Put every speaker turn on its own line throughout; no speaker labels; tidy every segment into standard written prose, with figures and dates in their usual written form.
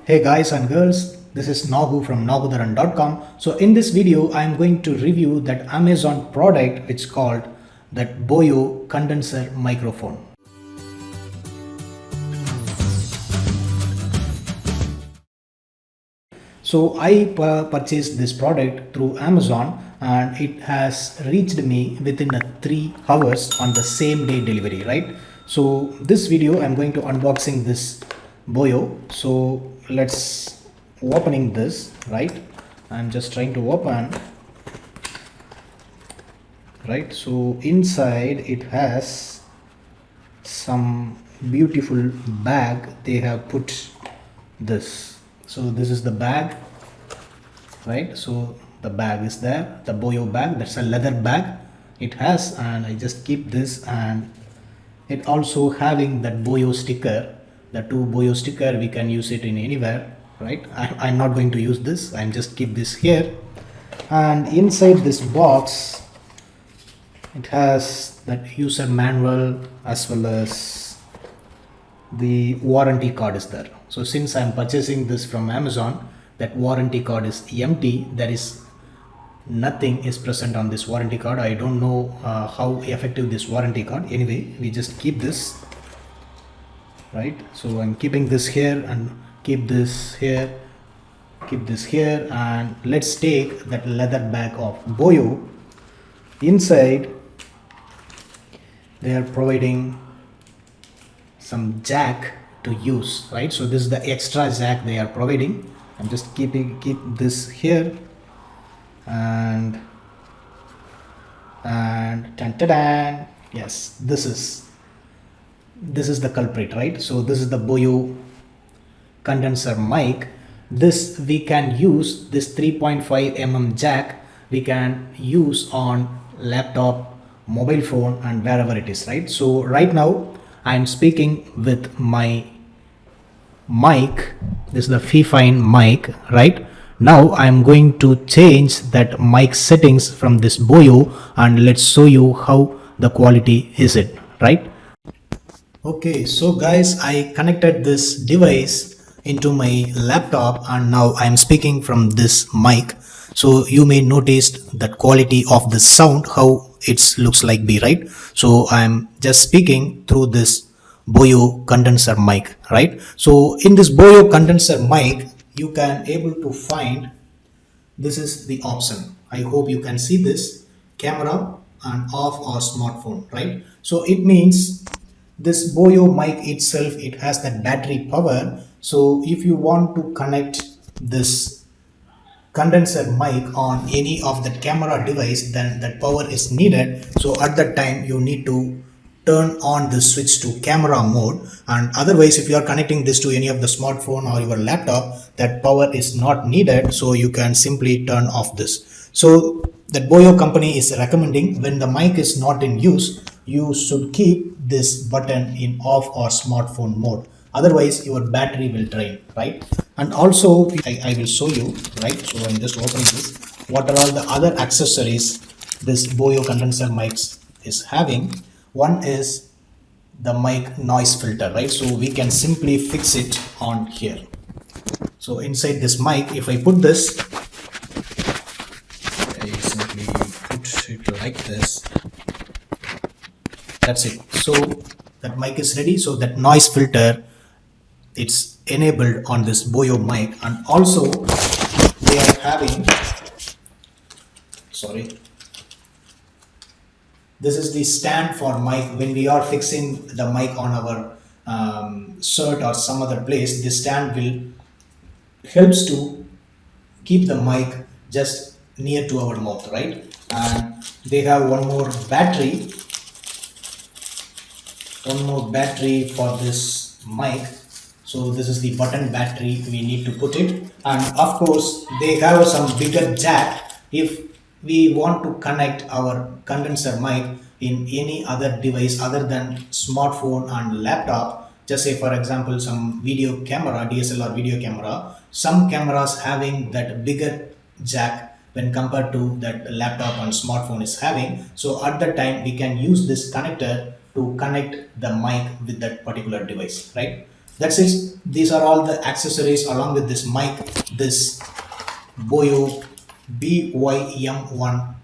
Hey guys and girls, this is Nagu from nagudaran.com. So in this video, I am going to review that Amazon product which called that Boya Condenser Microphone. So I purchased this product through Amazon and it has reached me within 3 hours on the same day delivery, right? So this video I'm going to unboxing this Boya. So let's opening this, right? I'm just trying to open, right? So inside it has some beautiful bag. They have put this. So this is the bag, right? So the bag is there, the Boya bag, that's a leather bag it has, and I just keep this, and it also having that Boya sticker, the 2 Boya sticker. We can use it in anywhere, right? I'm not going to use this, I'm just keep this here. And inside this box it has that user manual as well as the warranty card is there. So since I'm purchasing this from Amazon, that warranty card is empty. There is nothing is present on this warranty card. I don't know how effective this warranty card. Anyway, we just keep this, right? So I'm keeping this here and keep this here, keep this here, and let's take that leather bag of Boya. Inside they are providing some jack to use, right? So this is the extra jack they are providing. I'm just keep this here, and dun, yes, this is the culprit, right? So this is the Boya condenser mic. This we can use, this 3.5 jack we can use on laptop, mobile phone, and wherever it is, right? So right now I'm speaking with my mic. This is the Fifine mic, right? Now I'm going to change that mic settings from this Boya, and let's show you how the quality is it, right? Okay, so guys, I connected this device into my laptop and now I'm speaking from this mic. So you may notice that quality of the sound, how it looks like be, right? So I'm just speaking through this Boya condenser mic, right? So in this Boya condenser mic, you can able to find, this is the option. I hope you can see this, camera and off or smartphone, right? So it means this Boya mic itself, it has that battery power. So if you want to connect this condenser mic on any of the camera device, then that power is needed. So at that time you need to turn on the switch to camera mode, and otherwise if you are connecting this to any of the smartphone or your laptop, that power is not needed, so you can simply turn off this. So that Boya company is recommending, when the mic is not in use, you should keep this button in off or smartphone mode, otherwise your battery will drain, right? And also I will show you, right? So I'm just opening this, what are all the other accessories this Boya condenser mics is having. One is the mic noise filter, right? So we can simply fix it on here. So inside this mic, if I put this, I simply put it like this, that's it. So that mic is ready. So that noise filter, it's enabled on this Boya mic. And also they are having, sorry, this is the stand for mic. When we are fixing the mic on our shirt or some other place, this stand will helps to keep the mic just near to our mouth, right? And they have one more battery for this mic. So this is the button battery, we need to put it. And of course they have some bigger jack if we want to connect our condenser mic in any other device other than smartphone and laptop. Just say for example some video camera, DSLR video camera, some cameras having that bigger jack when compared to that laptop and smartphone is having. So at that time we can use this connector to connect the mic with that particular device, right? That's it. These are all the accessories along with this mic, this Boya BY-M1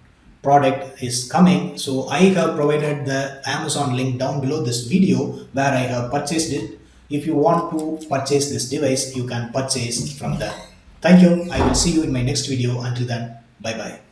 product is coming. So I have provided the Amazon link down below this video where I have purchased it. If you want to purchase this device, you can purchase from there. Thank you. I will see you in my next video. Until then, bye bye.